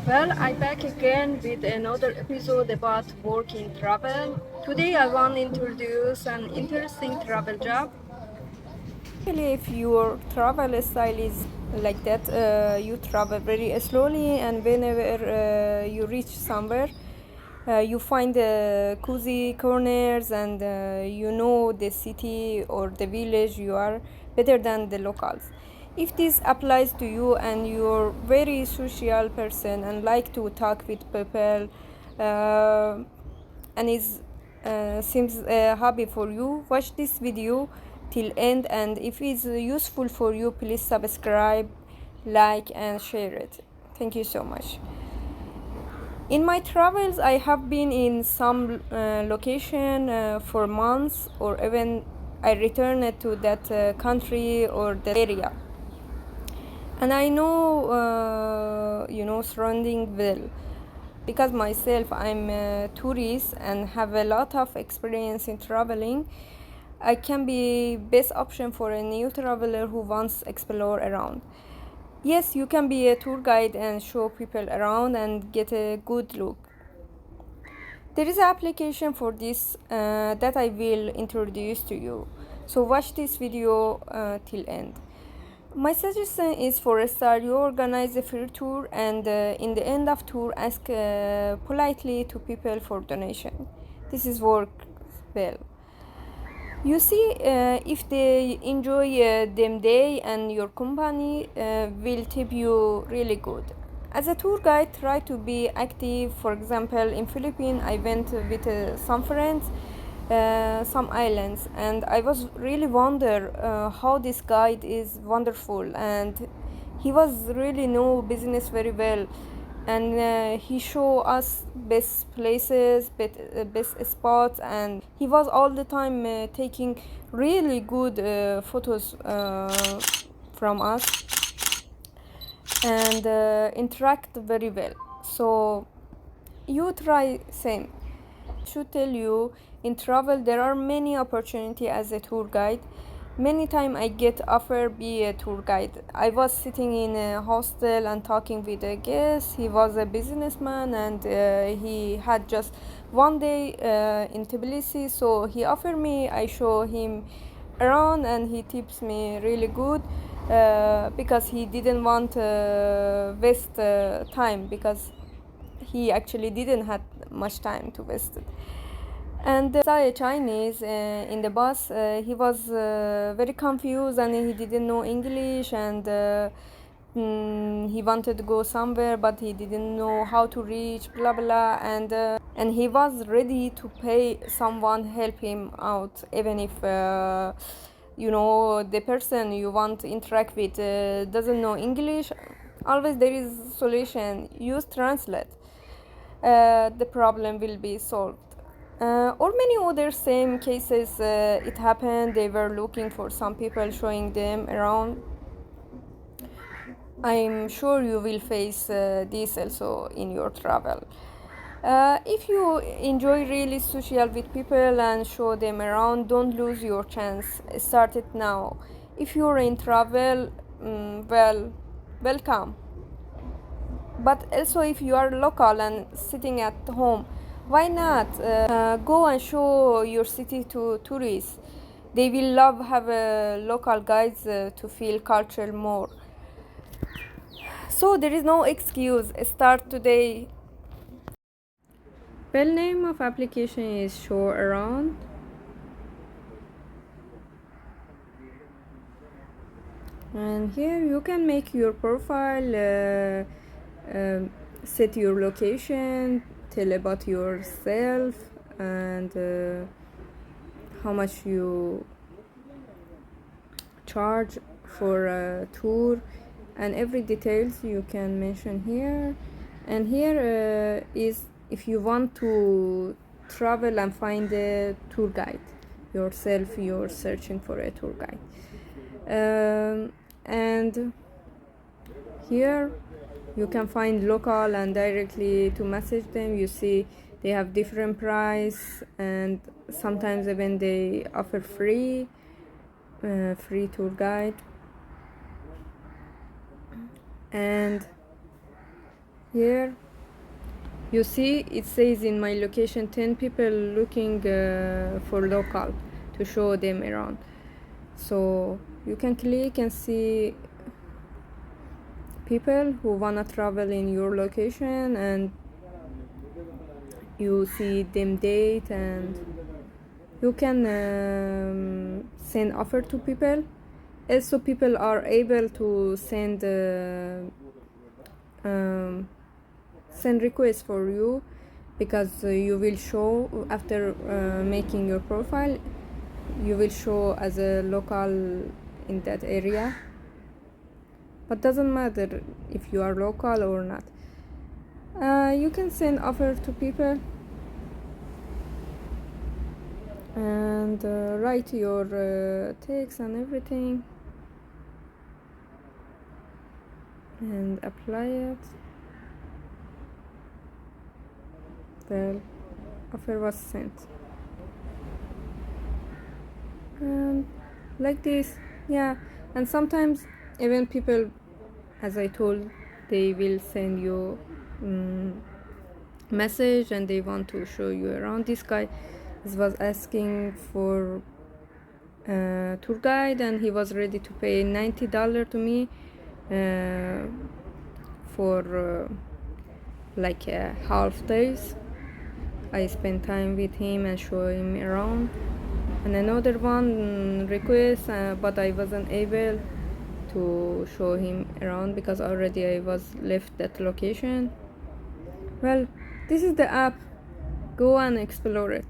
Well, I'm back again with another episode about work in travel. Today I want to introduce an interesting travel job. Especially if your travel style is like that, you travel very slowly, and whenever you reach somewhere, you find cozy corners, and you know the city or the village you are better than the locals. If this applies to you and you're very social person and like to talk with people, uh, and is seems a hobby for you, watch this video till end, and if it's useful for you, please subscribe, like and share it. Thank you so much. In my travels, I have been in some location for months, or even I returned to that country or that area, and I know surrounding well, because myself I'm a tourist and have a lot of experience in traveling. I can be best option for a new traveler who wants to explore around. Yes, you can be a tour guide and show people around and get a good look. There is an application for this that I will introduce to you. So watch this video till end. My suggestion is, for a start, you organize a free tour, and in the end of tour ask politely to people for donation. This is work well. You see, if they enjoy them day, and your company will tip you really good. As a tour guide, try to be active. For example, in Philippines, I went with some friends, some islands, and I was really wonder how this guide is wonderful, and he was really know business very well, and he show us best places, best spots, and he was all the time taking really good photos from us, and interact very well. So you try same. Should tell you, in travel there are many opportunity as a tour guide. Many time I get offer be a tour guide. I was sitting in a hostel and talking with a guest. He was a businessman, and he had just one day in Tbilisi, so he offered me. I show him around, and he tips me really good because he didn't want waste time, because he actually didn't had much time to waste it. And saw a Chinese in the bus. He was very confused, and he didn't know English, and he wanted to go somewhere, but he didn't know how to reach. Blah blah, and he was ready to pay someone help him out, even if the person you want to interact with doesn't know English. Always there is solution. Use translate. The problem will be solved. Or many other same cases it happened. They were looking for some people showing them around. I'm sure you will face this also in your travel. If you enjoy really social with people and show them around, don't lose your chance. Start it now. If you're in travel, well, welcome. But also, if you are local and sitting at home, why not go and show your city to tourists? They will love have local guides to feel culture more. So there is no excuse. Start today. Well, name of application is Show Around. And here you can make your profile, set your location, tell about yourself, and how much you charge for a tour, and every details you can mention here. And here is if you want to travel and find a tour guide yourself, you're searching for a tour guide. And here you can find local and directly to message them. You see they have different price, and sometimes even they offer free tour guide. And Here you see it says in my location 10 people looking for local to show them around. So you can click and see people who wanna travel in your location, and you see them date, and you can send offer to people. Also people are able to um, send requests for you, because you will show after making your profile, you will show as a local in that area, but doesn't matter if you are local or not. You can send offer to people and write your text and everything and apply it. Well, offer was sent, and like this, yeah. And sometimes even people, as I told, they will send you message and they want to show you around. This guy was asking for tour guide, and he was ready to pay $90 to me for like half days. I spent time with him and show him around. And another one request, but I wasn't able to show him around because already I was left that location. Well, this is the app. Go and explore it.